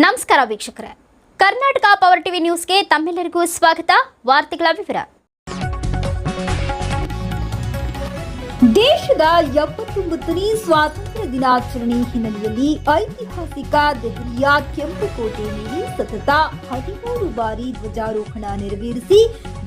ನಮಸ್ಕಾರ ವೀಕ್ಷಕರೇ, Karnataka power TV ನ್ಯೂಸ್ಗೆ ತಮ್ಮೆಲ್ಲರಿಗೂ ಸ್ವಾಗತ. ವಾರ್ತೆಗಳ ವಿವರ. ದೇಶದ 79ನೇ ಸ್ವಾತಂತ್ರ್ಯ ದಿನಾಚರಣೆ ಹಿನ್ನೆಲೆಯಲ್ಲಿ ಐತಿಹಾಸಿಕ ದೆಹಲಿಯ ಕೆಂಪುಕೋಟೆ ಮೇಲೆ ಸತತ 13 ಬಾರಿ ಧ್ವಜಾರೋಹಣ ನೆರವೇರಿಸಿ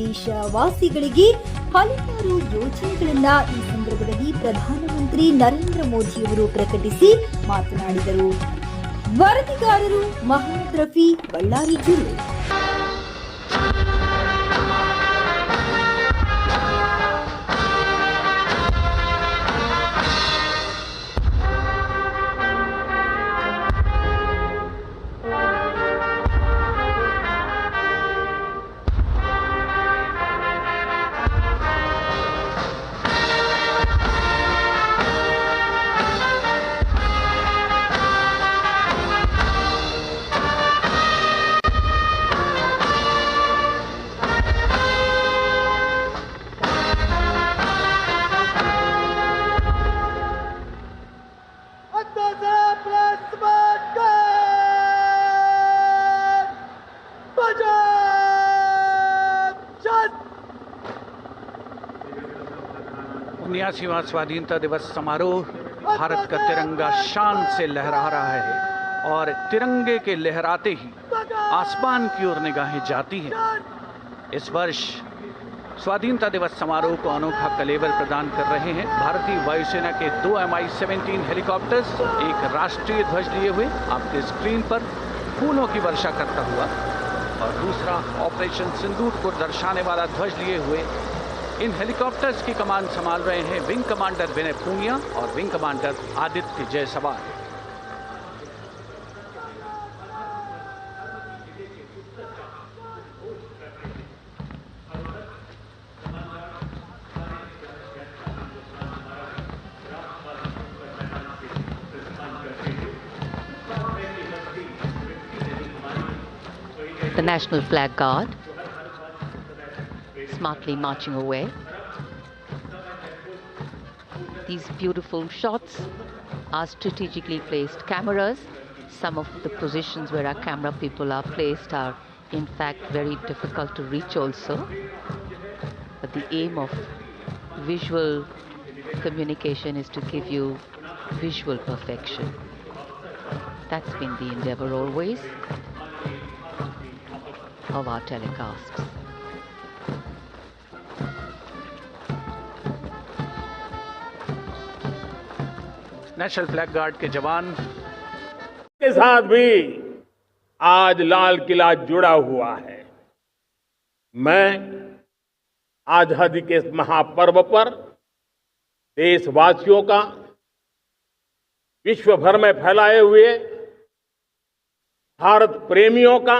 ದೇಶವಾಸಿಗಳಿಗೆ ಹಲವಾರು ಯೋಜನೆಗಳನ್ನ ಈ ಸಂದರ್ಭದಲ್ಲಿ ಪ್ರಧಾನಮಂತ್ರಿ ನರೇಂದ್ರ ಮೋದಿಯವರು ಪ್ರಕಟಿಸಿ ಮಾತನಾಡಿದರು. ವರದಿಗಾರರು ಮಹಮ್ಮದ್ ರಫಿ, ಬಳ್ಳಾರಿ ಜಿಲ್ಲೆ. उन्यासीवां स्वाधीनता दिवस समारोह भारत का तिरंगा शान से लहरा रहा है और तिरंगे के लहराते ही आसमान की ओर निगाहें जाती हैं. इस वर्ष स्वाधीनता दिवस समारोह को अनोखा कलेवर प्रदान कर रहे हैं भारतीय वायुसेना के 2 Mi-17 हेलीकॉप्टर्स एक राष्ट्रीय ध्वज लिए हुए आपके स्क्रीन पर फूलों की वर्षा करता हुआ, और दूसरा ऑपरेशन सिंदूर को दर्शाने वाला ध्वज लिए हुए इन हेलीकॉप्टर्स की कमान संभाल रहे हैं विंग कमांडर विनय पूनिया और wing commander Aditya Jaiswal. The National Flag Guard smartly marching away. These beautiful shots are strategically placed cameras. Some of the positions where our camera people are placed are in fact very difficult to reach also. But the aim of visual communication is to give you visual perfection. That's been the endeavor always of our telecasts. National flag guard के जवान के साथ भी आज लाल किला जुड़ा हुआ है. मैं आजादी के इस महापर्व पर देशवासियों का, विश्व भर में फैलाए हुए भारत प्रेमियों का,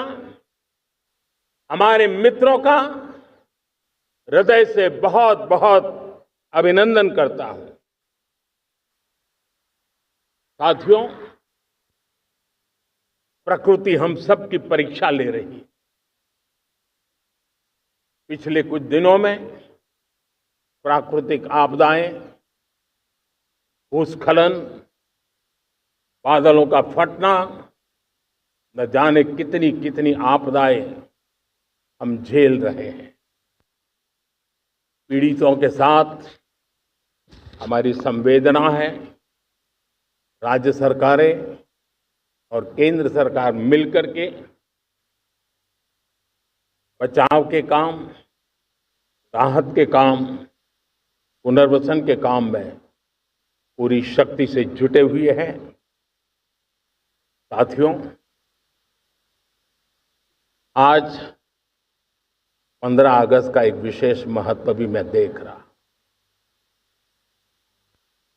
हमारे मित्रों का हृदय से बहुत बहुत अभिनंदन करता हूं. साथियों, प्रकृति हम सब की परीक्षा ले रही है. पिछले कुछ दिनों में प्राकृतिक आपदाएं, भूस्खलन, बादलों का फटना, न जाने कितनी कितनी आपदाएं हम झेल रहे हैं. पीड़ितों के साथ हमारी संवेदना है. राज्य सरकारें और केंद्र सरकार मिलकर के बचाव के काम, राहत के काम, पुनर्वसन के काम में पूरी शक्ति से जुटे हुए हैं. साथियों, आज 15 अगस्त का एक विशेष महत्व भी मैं देख रहा.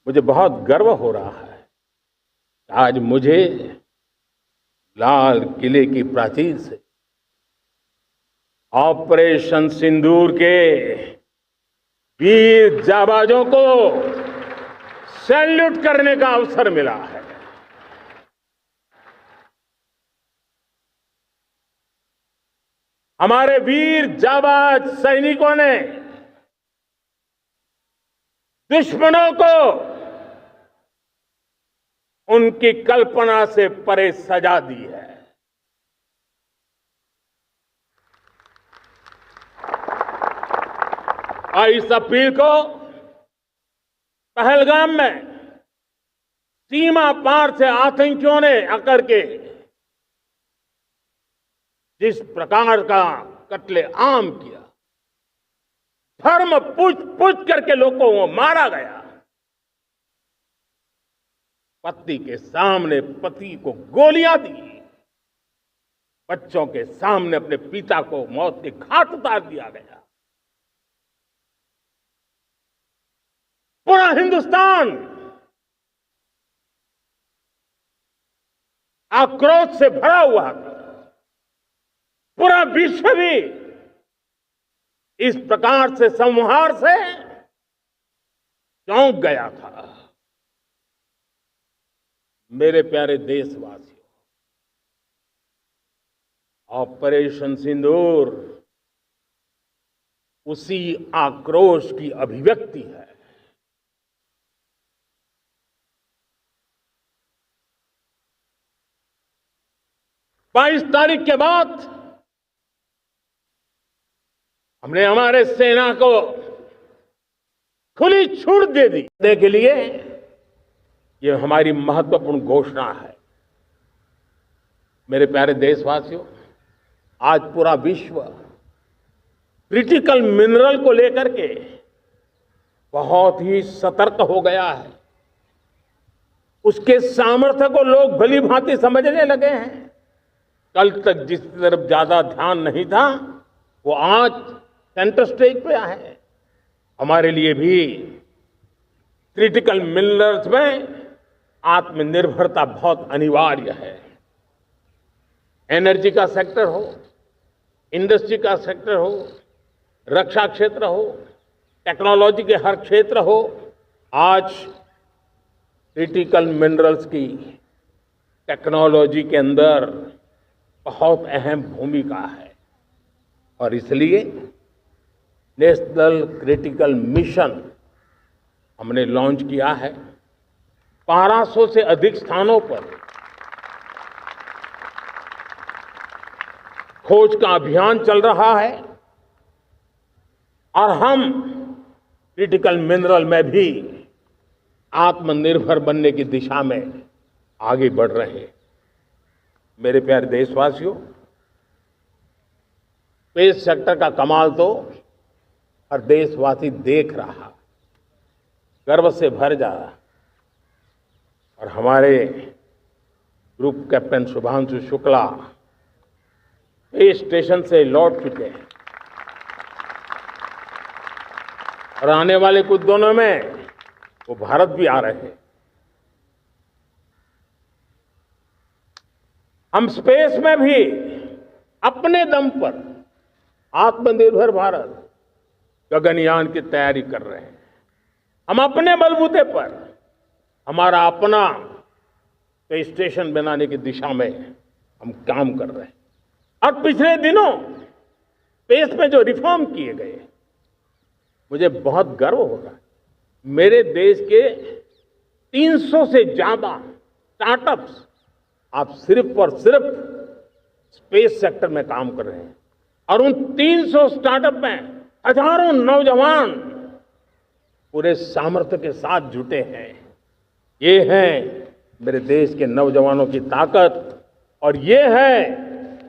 मुझे बहुत गर्व हो रहा है. आज मुझे लाल किले की प्राचीर से ऑपरेशन सिंदूर के वीर जाबाजों को सैल्यूट करने का अवसर मिला है. हमारे वीर जाबाज सैनिकों ने दुश्मनों को उनकी कल्पना से परे सजा दी है। और इस अपील को पहलगाम में सीमा पार से आतंकियों ने आकर के जिस प्रकार का कत्ले आम किया, धर्म पूछ करके लोगों को मारा गया, पति के सामने पति को गोलियां दी, बच्चों के सामने अपने पिता को मौत के घाट उतार दिया गया। पूरा हिंदुस्तान आक्रोश से भरा हुआ था। पूरा विश्व भी इस प्रकार से संहार से चौंक गया था। मेरे प्यारे देशवासियों, ऑपरेशन सिंदूर उसी आक्रोश की अभिव्यक्ति है। 22 तारीख के बाद हमने हमारे सेना को खुली छूट दे दी। के लिए यह हमारी महत्वपूर्ण घोषणा है। मेरे प्यारे देशवासियों, आज पूरा विश्व क्रिटिकल मिनरल को लेकर के बहुत ही सतर्क हो गया है। उसके सामर्थ्य को लोग भली भांति समझने लगे हैं। कल तक जिस तरफ ज्यादा ध्यान नहीं था, वो आज सेंटर स्टेज पे है। हमारे लिए भी क्रिटिकल मिनरल्स में आत्मनिर्भरता बहुत अनिवार्य है। एनर्जी का सेक्टर हो, इंडस्ट्री का सेक्टर हो, रक्षा क्षेत्र हो, टेक्नोलॉजी के हर क्षेत्र हो, आज क्रिटिकल मिनरल्स की टेक्नोलॉजी के अंदर बहुत अहम भूमिका है। और इसलिए नेशनल क्रिटिकल मिशन हमने लॉन्च किया है। 1200 से अधिक स्थानों पर खोज का अभियान चल रहा है और हम क्रिटिकल मिनरल में भी आत्मनिर्भर बनने की दिशा में आगे बढ़ रहे हैं। मेरे प्यारे देशवासियों, स्पेस सेक्टर का कमाल तो हर देशवासी देख रहा, गर्व से भर जा रहा। और हमारे group captain Shubhanshu Shukla space station से लौट चुके हैं और आने वाले कुछ दिनों में वो भारत भी आ रहे हैं। हम स्पेस में भी अपने दम पर आत्मनिर्भर भारत गगनयान की तैयारी कर रहे हैं। हम अपने बलबूते पर हमारा अपना स्पेस स्टेशन बनाने की दिशा में हम काम कर रहे हैं। और पिछले दिनों स्पेस में जो रिफॉर्म किए गए, मुझे बहुत गर्व हो रहा है। मेरे देश के 300 से ज्यादा स्टार्टअप्स आप सिर्फ और सिर्फ स्पेस सेक्टर में काम कर रहे हैं और उन 300 स्टार्टअप में हजारों नौजवान पूरे सामर्थ्य के साथ जुटे हैं। ये है मेरे देश के नौजवानों की ताकत और ये है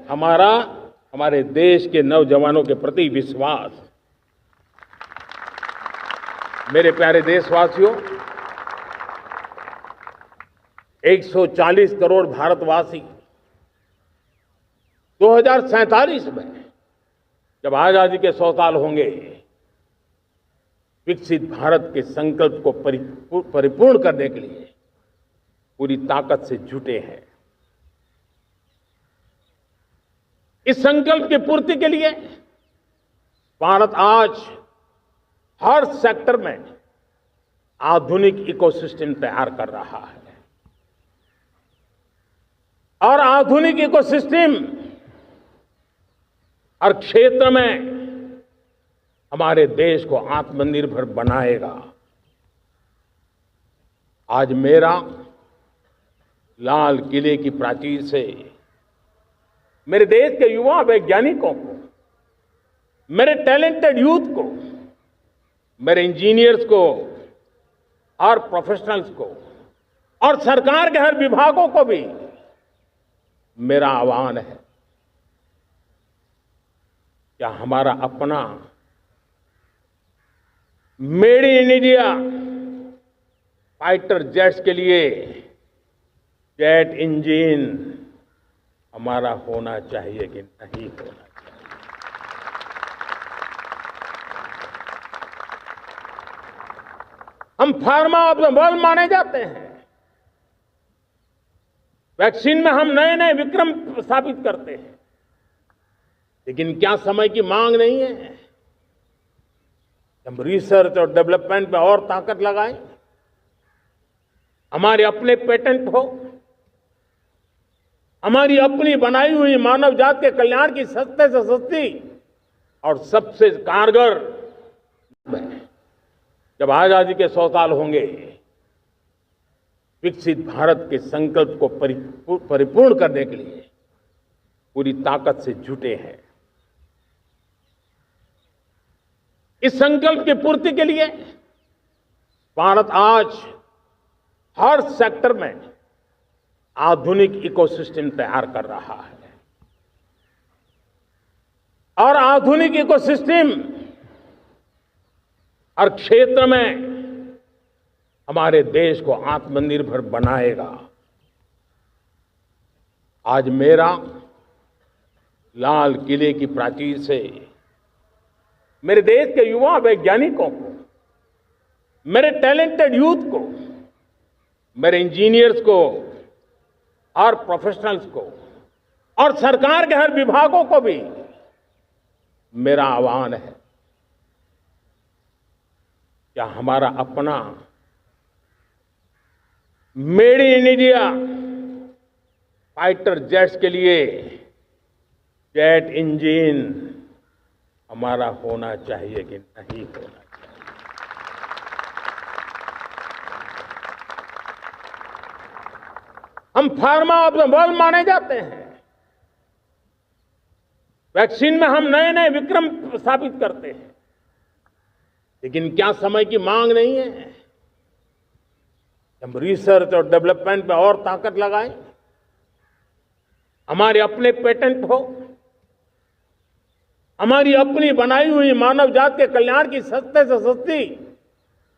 हमारे देश के नौजवानों के प्रति विश्वास। मेरे प्यारे देशवासियों, 140 करोड़ भारतवासी 2047 में जब आजादी के 100 साल होंगे, विकसित भारत के संकल्प को परिपूर्ण करने के लिए पूरी ताकत से जुटे हैं। इस संकल्प की पूर्ति के लिए भारत आज हर सेक्टर में आधुनिक इकोसिस्टम तैयार कर रहा है और आधुनिक इकोसिस्टम हर क्षेत्र में हमारे देश को आत्मनिर्भर बनाएगा। आज मेरा लाल किले की प्राचीर से मेरे देश के युवा वैज्ञानिकों को, मेरे टैलेंटेड यूथ को मेरे इंजीनियर्स को और प्रोफेशनल्स को और सरकार के हर विभागों को भी मेरा आह्वान है, क्या हमारा अपना made in India fighter jets के लिए जेट इंजन हमारा होना चाहिए कि नहीं होना चाहिए? हम फार्मा ऑफ द वर्ल्ड माने जाते हैं। वैक्सीन में हम नए नए विक्रम स्थापित करते हैं, लेकिन क्या समय की मांग नहीं है? हम रिसर्च और डेवलपमेंट में और ताकत लगाएं, हमारे अपने पेटेंट हो, हमारी अपनी बनाई हुई मानव जात के कल्याण की सस्ते से सस्ती और सबसे कारगर, जब आजादी के 100 साल होंगे, विकसित भारत के संकल्प को परिपूर्ण करने के लिए पूरी ताकत से जुटे हैं। इस संकल्प की पूर्ति के लिए भारत आज हर सेक्टर में आधुनिक इकोसिस्टम तैयार कर रहा है और आधुनिक इकोसिस्टम हर क्षेत्र में हमारे देश को आत्मनिर्भर बनाएगा। आज मेरा लाल किले की प्राचीर से मेरे देश के युवा वैज्ञानिकों को, मेरे टैलेंटेड यूथ को, मेरे इंजीनियर्स को और प्रोफेशनल्स को और सरकार के हर विभागों को भी मेरा आह्वान है, क्या हमारा अपना made in India fighter jets के लिए जेट इंजन हमारा होना चाहिए कि नहीं होना चाहिए? हम फार्मा ऑफ द वर्ल्ड माने जाते हैं। वैक्सीन में हम नए नए विक्रम स्थापित करते हैं, लेकिन क्या समय की मांग नहीं है? हम रिसर्च और डेवलपमेंट में और ताकत लगाएं, हमारे अपने पेटेंट हो, हमारी अपनी बनाई हुई मानव जात के कल्याण की सस्ते से सस्ती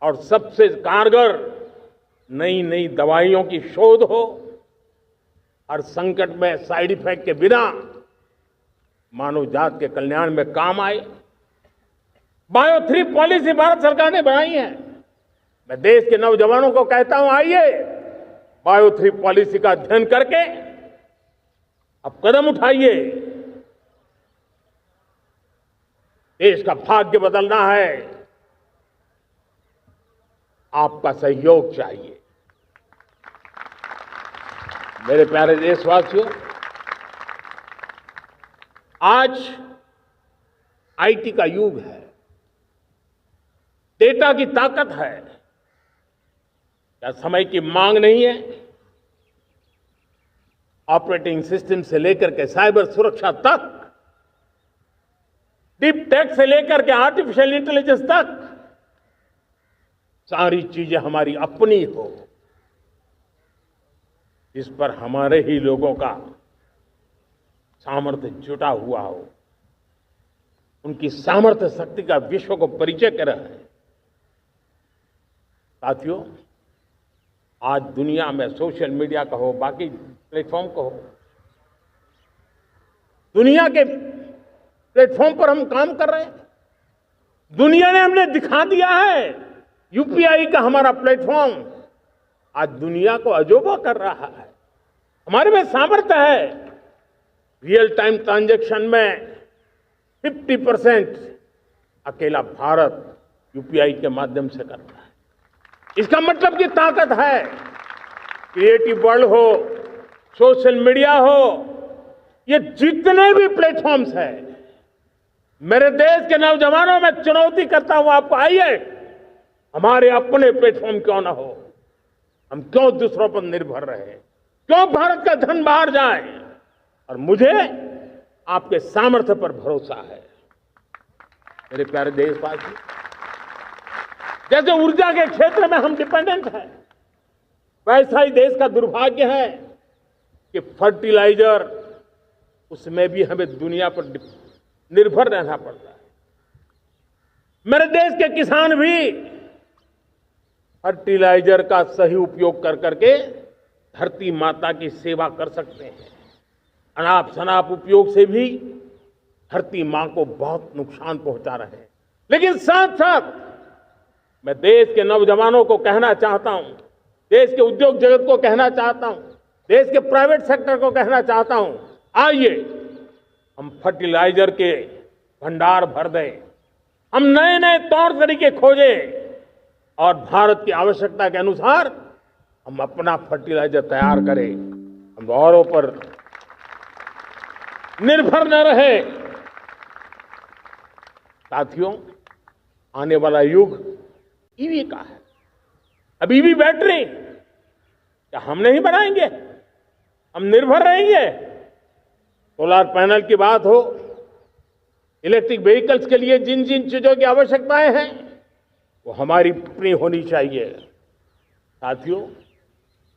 और सबसे कारगर नई नई दवाइयों की शोध हो, हर संकट में साइड इफेक्ट के बिना मानव जात के कल्याण में काम आए। बायो 3 पॉलिसी भारत सरकार ने बनाई है। मैं देश के नौजवानों को कहता हूं, आइए बायो 3 पॉलिसी का अध्ययन करके अब कदम उठाइए। देश का भाग्य बदलना है, आपका सहयोग चाहिए। मेरे प्यारे देशवासियों, आज आईटी का युग है, डेटा की ताकत है। क्या समय की मांग नहीं है? ऑपरेटिंग सिस्टम से लेकर के साइबर सुरक्षा तक, डीप टेक से लेकर के आर्टिफिशियल इंटेलिजेंस तक, सारी चीजें हमारी अपनी हो, इस पर हमारे ही लोगों का सामर्थ्य जुटा हुआ हो, उनकी सामर्थ्य शक्ति का विश्व को परिचय कराए। साथियों, आज दुनिया में सोशल मीडिया का हो, बाकी प्लेटफॉर्म का हो, दुनिया के प्लेटफॉर्म पर हम काम कर रहे हैं। दुनिया ने हमने दिखा दिया है, यूपीआई का हमारा प्लेटफॉर्म आज दुनिया को अजोबा कर रहा है। हमारे में सामर्थ्य है। रियल टाइम ट्रांजैक्शन में 50% अकेला भारत यूपीआई के माध्यम से कर रहा है। इसका मतलब की ताकत है। क्रिएटिव वर्ल्ड हो, सोशल मीडिया हो, ये जितने भी प्लेटफॉर्म्स हैं, मेरे देश के नौजवानों में चुनौती करता हूं आपको, आइए हमारे अपने प्लेटफॉर्म क्यों ना हो, हम क्यों दूसरों पर निर्भर रहे, क्यों भारत का धन बाहर जाए? और मुझे आपके सामर्थ्य पर भरोसा है। मेरे प्यारे देशवासी, जैसे ऊर्जा के क्षेत्र में हम डिपेंडेंट हैं, वैसा ही देश का दुर्भाग्य है कि फर्टिलाइजर, उसमें भी हमें दुनिया पर निर्भर रहना पड़ता है। मेरे देश के किसान भी फर्टिलाइजर का सही उपयोग कर करके धरती माता की सेवा कर सकते हैं। अनाप शनाप उपयोग से भी धरती मां को बहुत नुकसान पहुंचा रहे हैं। लेकिन साथ साथ मैं देश के नौजवानों को कहना चाहता हूं, देश के उद्योग जगत को कहना चाहता हूं, देश के प्राइवेट सेक्टर को कहना चाहता हूं, आइए हम फर्टिलाइजर के भंडार भर दें, हम नए नए तौर तरीके खोजें और भारत की आवश्यकता के अनुसार हम अपना फर्टिलाइजर तैयार करें। हम औरों पर निर्भर न रहे। साथियों, आने वाला युग ईवी का है। अब ईवी बैटरी क्या हम नहीं बनाएंगे? हम निर्भर रहेंगे? सोलर पैनल की बात हो, इलेक्ट्रिक व्हीकल्स के लिए जिन जिन चीजों की आवश्यकताएं हैं वो हमारी अपनी होनी चाहिए। साथियों,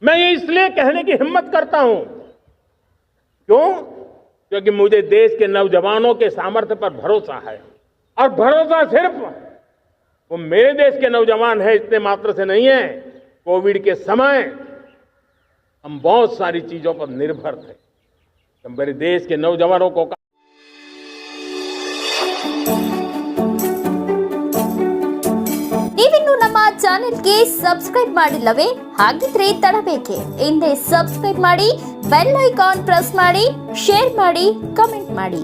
मैं ये इसलिए कहने की हिम्मत करता हूं, क्यों? क्योंकि मुझे देश के नौजवानों के सामर्थ्य पर भरोसा है। और भरोसा सिर्फ वो मेरे देश के नौजवान हैं इतने मात्र से नहीं है। कोविड के समय हम बहुत सारी चीजों पर निर्भर थे। तो मेरे देश के नौजवानों को ನೀವಿನ್ನು ನಮ್ಮ ಚಾನೆಲ್ಗೆ ಸಬ್ಸ್ಕ್ರೈಬ್ ಮಾಡಿಲ್ಲವೇ? ಹಾಗಿದ್ರೆ ತಡ ಬೇಕೆ? ಹಿಂದೆ ಸಬ್ಸ್ಕ್ರೈಬ್ ಮಾಡಿ, ಬೆಲ್ ಐಕಾನ್ ಪ್ರೆಸ್ ಮಾಡಿ, ಶೇರ್ ಮಾಡಿ, ಕಮೆಂಟ್ ಮಾಡಿ.